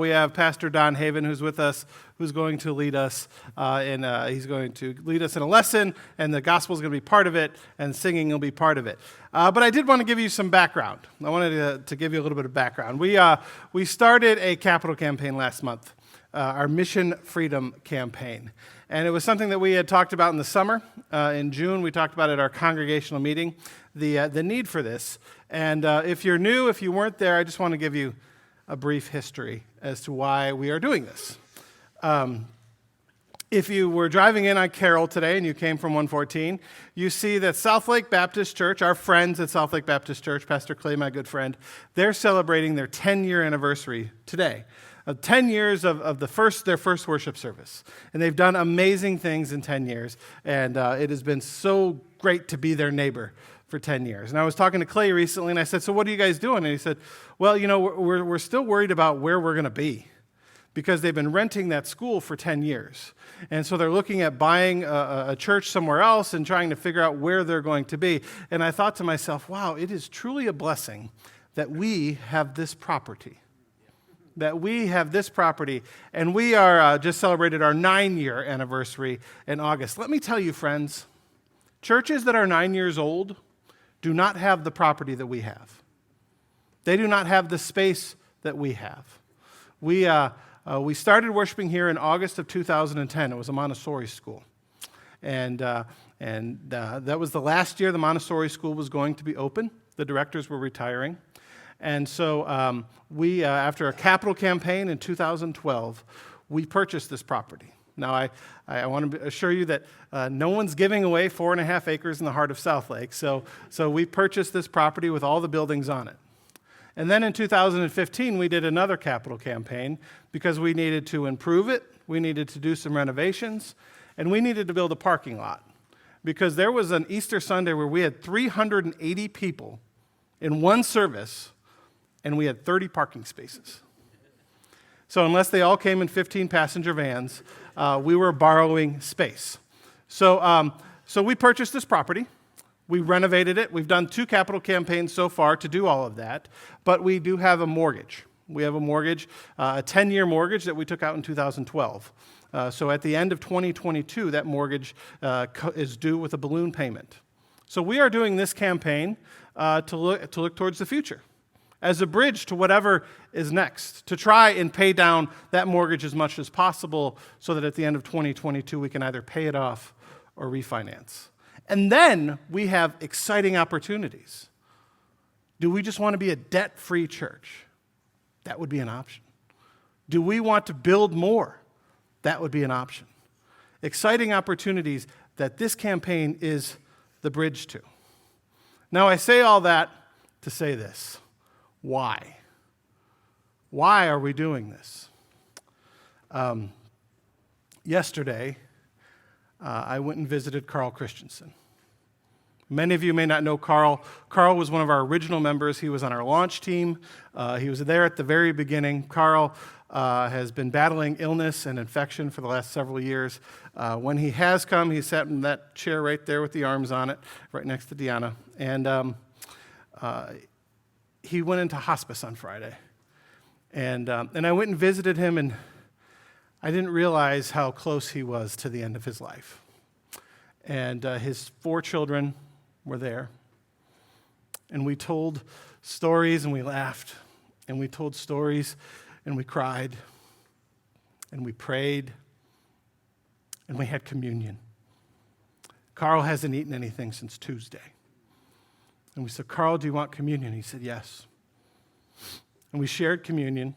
We have Pastor Don Haven, who's with us, who's going to lead us, he's going to lead us in a lesson, and the gospel is going to be part of it, and singing will be part of it. But I did want to give you some background. I wanted to give you a little bit of background. We started a capital campaign last month, our Mission Freedom campaign, and it was something that we had talked about in the summer. In June, we talked about at our congregational meeting the need for this. And if you're new, if you weren't there, I just want to give you a brief history as to why we are doing this. If you were driving in on Carroll today and you came from 114, you see that Southlake Baptist Church, our friends at Southlake Baptist Church, Pastor Clay, my good friend, they're celebrating their 10-year anniversary today. 10 years of their first worship service. And they've done amazing things in 10 years. And it has been so great to be their neighbor for 10 years. And I was talking to Clay recently, and I said, so what are you guys doing? And he said, well, you know, we're still worried about where we're going to be because they've been renting that school for 10 years. And so they're looking at buying a church somewhere else and trying to figure out where they're going to be. And I thought to myself, wow, it is truly a blessing that we have this property. And we are just celebrated our 9-year anniversary in August. Let me tell you, friends, churches that are 9 years old do not have the property that we have. They do not have the space that we have. We started worshiping here in August of 2010. It was a Montessori school. And that was the last year the Montessori school was going to be open. The directors were retiring. And so we, after a capital campaign in 2012, we purchased this property. Now, I want to assure you that no one's giving away 4.5 acres in the heart of Southlake. So we purchased this property with all the buildings on it. And then in 2015, we did another capital campaign because we needed to improve it, we needed to do some renovations, and we needed to build a parking lot. Because there was an Easter Sunday where we had 380 people in one service, and we had 30 parking spaces. So unless they all came in 15-passenger vans, we were borrowing space. So we purchased this property. We renovated it. We've done 2 capital campaigns so far to do all of that, but we do have a mortgage. We have a mortgage, a 10-year mortgage that we took out in 2012. So at the end of 2022, that mortgage is due with a balloon payment. So we are doing this campaign to look towards the future, as a bridge to whatever is next, to try and pay down that mortgage as much as possible so that at the end of 2022 we can either pay it off or refinance. And then we have exciting opportunities. Do we just want to be a debt-free church? That would be an option. Do we want to build more? That would be an option. Exciting opportunities that this campaign is the bridge to. Now I say all that to say this. Why? Why are we doing this? Yesterday, I went and visited Carl Christensen. Many of you may not know Carl. Carl was one of our original members. He was on our launch team. He was there at the very beginning. Carl has been battling illness and infection for the last several years. When he has come, he sat in that chair right there with the arms on it, right next to Deanna. And he went into hospice on Friday. And I went and visited him, and I didn't realize how close he was to the end of his life. And his 4 children were there. And we told stories, and we laughed. And we told stories, and we cried. And we prayed. And we had communion. Carl hasn't eaten anything since Tuesday. And we said, Carl, do you want communion? He said, yes. And we shared communion.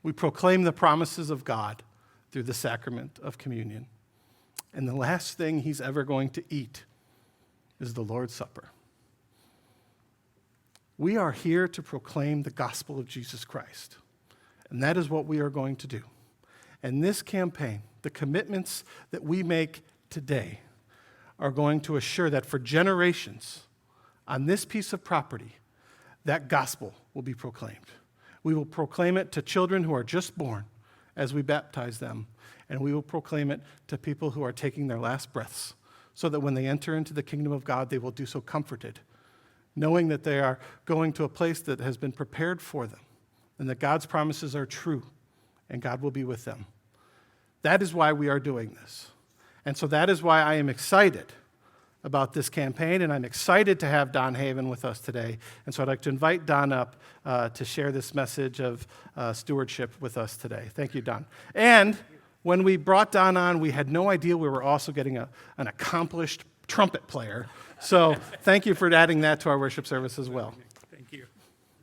We proclaimed the promises of God through the sacrament of communion. And the last thing he's ever going to eat is the Lord's Supper. We are here to proclaim the gospel of Jesus Christ. And that is what we are going to do. And this campaign, the commitments that we make today, are going to assure that for generations, on this piece of property, that gospel will be proclaimed. We will proclaim it to children who are just born as we baptize them, and we will proclaim it to people who are taking their last breaths, so that when they enter into the kingdom of God, they will do so comforted, knowing that they are going to a place that has been prepared for them, and that God's promises are true, and God will be with them. That is why we are doing this. And so that is why I am excited about this campaign, and I'm excited to have Don Haven with us today. And so I'd like to invite Don up to share this message of stewardship with us today. Thank you, Don. And when we brought Don on, we had no idea we were also getting an accomplished trumpet player. So thank you for adding that to our worship service as well.